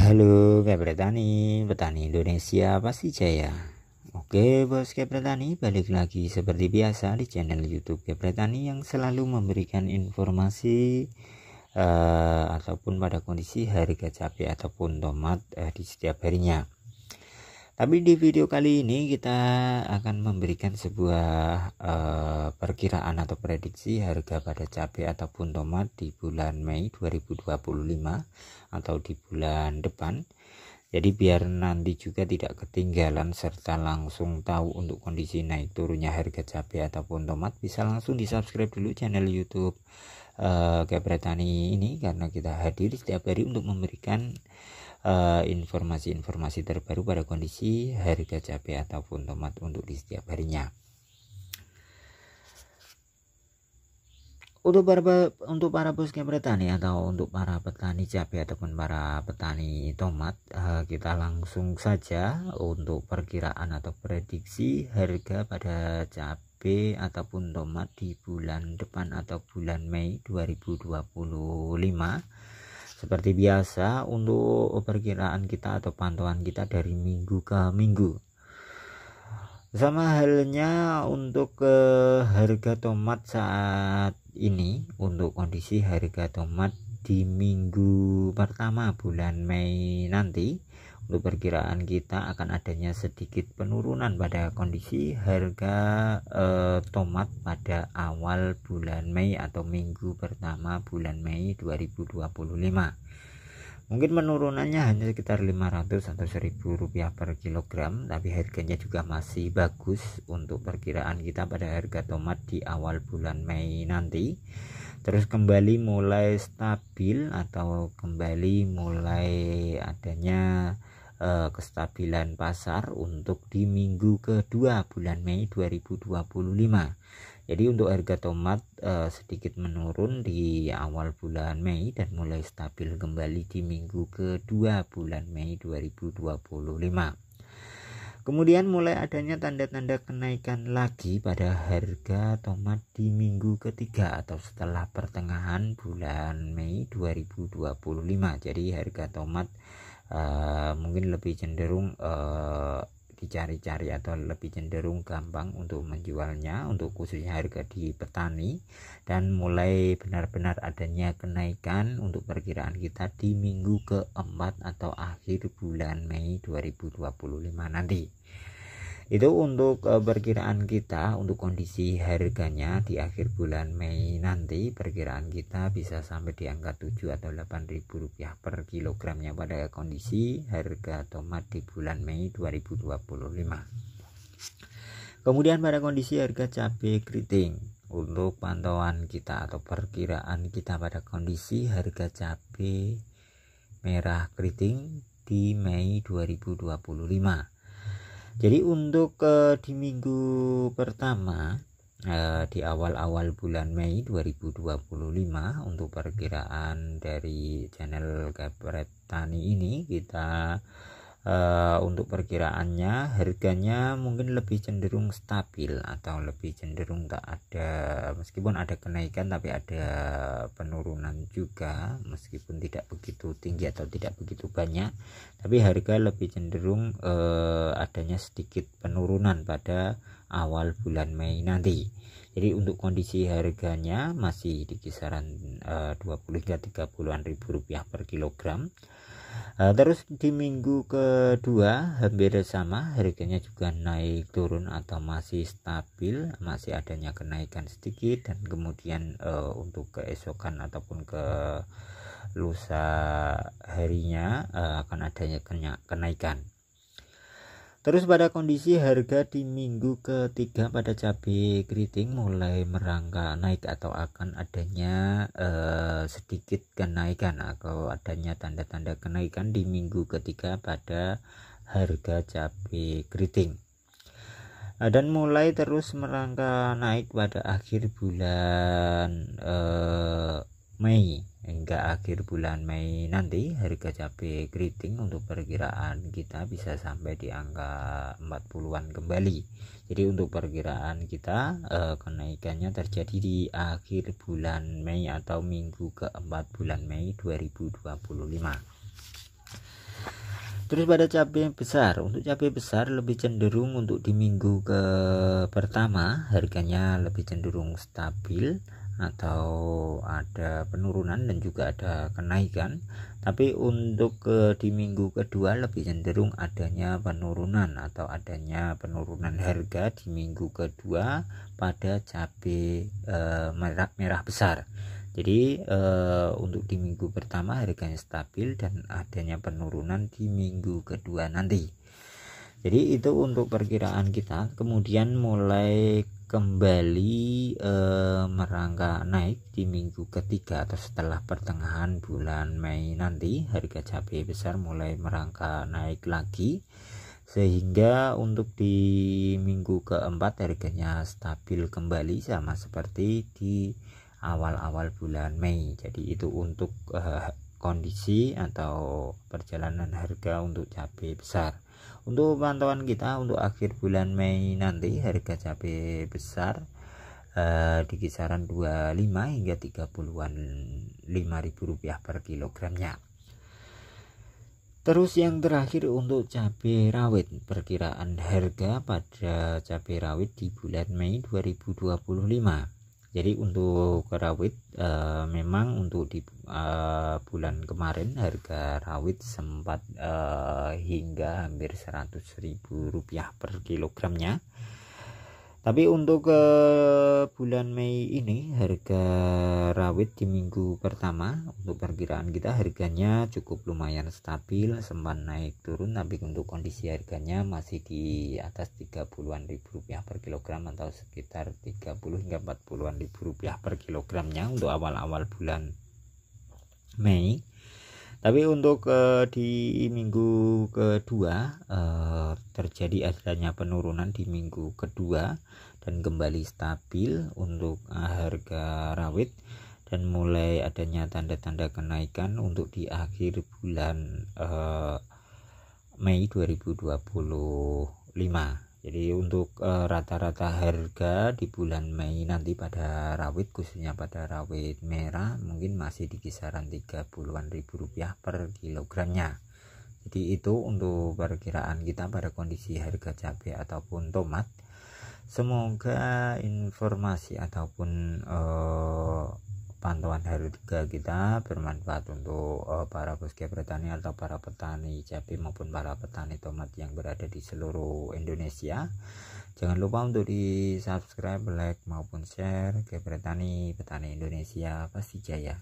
Halo kayak petani Indonesia pasti jaya. Oke bos kayak petani, balik lagi seperti biasa di channel YouTube kayak petani yang selalu memberikan informasi ataupun pada kondisi harga cabai ataupun tomat di setiap harinya. Tapi di video kali ini kita akan memberikan sebuah perkiraan atau prediksi harga pada cabai ataupun tomat di bulan Mei 2025 atau di bulan depan. Jadi biar nanti juga tidak ketinggalan serta langsung tahu untuk kondisi naik turunnya harga cabai ataupun tomat, bisa langsung di subscribe dulu channel YouTube Kayak Tani ini, karena kita hadir setiap hari untuk memberikan informasi-informasi terbaru pada kondisi harga cabai ataupun tomat untuk di setiap harinya. Untuk para bos petani atau untuk para petani cabai ataupun para petani tomat, kita langsung saja untuk perkiraan atau prediksi harga pada cabai ataupun tomat di bulan depan atau bulan Mei 2025. Seperti biasa, untuk perkiraan kita atau pantauan kita dari minggu ke minggu. Sama halnya untuk harga tomat saat ini, untuk kondisi harga tomat di minggu pertama bulan Mei nanti, untuk perkiraan kita akan adanya sedikit penurunan pada kondisi harga tomat pada awal bulan Mei atau minggu pertama bulan Mei 2025. Mungkin penurunannya hanya sekitar 500 atau 1000 rupiah per kilogram, tapi harganya juga masih bagus untuk perkiraan kita pada harga tomat di awal bulan Mei nanti. Terus kembali mulai stabil atau kembali mulai adanya kestabilan pasar untuk di minggu kedua bulan Mei 2025. Jadi untuk harga tomat sedikit menurun di awal bulan Mei dan mulai stabil kembali di minggu kedua bulan Mei 2025. Kemudian mulai adanya tanda-tanda kenaikan lagi pada harga tomat di minggu ketiga atau setelah pertengahan bulan Mei 2025. Jadi harga tomat mungkin lebih cenderung dicari-cari atau lebih cenderung gampang untuk menjualnya, untuk khususnya harga di petani, dan mulai benar-benar adanya kenaikan untuk perkiraan kita di minggu keempat atau akhir bulan Mei 2025 nanti. Itu untuk perkiraan kita untuk kondisi harganya di akhir bulan Mei nanti. Perkiraan kita bisa sampai di angka 7 atau 8.000 rupiah per kilogramnya pada kondisi harga tomat di bulan Mei 2025. Kemudian pada kondisi harga cabai keriting, untuk pantauan kita atau perkiraan kita pada kondisi harga cabai merah keriting di Mei 2025. Jadi untuk di minggu pertama di awal-awal bulan Mei 2025, untuk perkiraan dari channel Kayak Tani ini, kita untuk perkiraannya harganya mungkin lebih cenderung stabil atau lebih cenderung tak ada, meskipun ada kenaikan tapi ada penurunan juga, meskipun tidak begitu tinggi atau tidak begitu banyak, tapi harga lebih cenderung adanya sedikit penurunan pada awal bulan Mei nanti. Jadi untuk kondisi harganya masih di kisaran 20 hingga 30-an ribu rupiah per kilogram. Terus di minggu kedua hampir sama, harganya juga naik turun atau masih stabil, masih adanya kenaikan sedikit, dan kemudian untuk keesokan ataupun ke lusa harinya akan adanya kenaikan. Terus pada kondisi harga di minggu ketiga pada cabai keriting mulai merangkak naik atau akan adanya sedikit kenaikan atau adanya tanda-tanda kenaikan di minggu ketiga pada harga cabai keriting. Dan mulai terus merangkak naik pada akhir bulan Mei hingga akhir bulan Mei nanti. Harga cabai keriting untuk perkiraan kita bisa sampai di angka 40-an kembali. Jadi untuk perkiraan kita kenaikannya terjadi di akhir bulan Mei atau minggu keempat bulan Mei 2025. Terus pada cabai besar, untuk cabai besar lebih cenderung untuk di minggu ke pertama harganya lebih cenderung stabil atau ada penurunan dan juga ada kenaikan. Tapi untuk di minggu kedua lebih cenderung adanya penurunan atau adanya penurunan harga di minggu kedua pada cabai merah besar. Jadi untuk di minggu pertama harganya stabil dan adanya penurunan di minggu kedua nanti. Jadi itu untuk perkiraan kita. Kemudian mulai kembali merangkak naik di minggu ketiga atau setelah pertengahan bulan Mei nanti harga cabai besar mulai merangkak naik lagi, sehingga untuk di minggu keempat harganya stabil kembali sama seperti di awal-awal bulan Mei. Jadi itu untuk kondisi atau perjalanan harga untuk cabai besar. Untuk pantauan kita untuk akhir bulan Mei nanti harga cabai besar di kisaran 25 hingga 30-an 5.000 rupiah per kilogramnya. Terus yang terakhir untuk cabai rawit, perkiraan harga pada cabai rawit di bulan Mei 2025. Jadi untuk rawit memang untuk di bulan kemarin harga rawit sempat hingga hampir 100.000 rupiah per kilogramnya. Tapi untuk bulan Mei ini harga rawit di minggu pertama untuk perkiraan kita harganya cukup lumayan stabil, sempat naik turun, tapi untuk kondisi harganya masih di atas 30-an ribu rupiah per kilogram atau sekitar 30 hingga 40-an ribu rupiah per kilogramnya untuk awal-awal bulan Mei. Tapi untuk di minggu kedua terjadi adanya penurunan di minggu kedua dan kembali stabil untuk harga rawit, dan mulai adanya tanda-tanda kenaikan untuk di akhir bulan Mei 2025. Jadi untuk rata-rata harga di bulan Mei nanti pada rawit, khususnya pada rawit merah, mungkin masih di kisaran 30-an ribu rupiah per kilogramnya. Jadi itu untuk perkiraan kita pada kondisi harga cabai ataupun tomat. Semoga informasi ataupun pantauan harga kita bermanfaat untuk para bosku petani atau para petani cabai maupun para petani tomat yang berada di seluruh Indonesia. Jangan lupa untuk di subscribe, like maupun share. Petani Indonesia pasti jaya.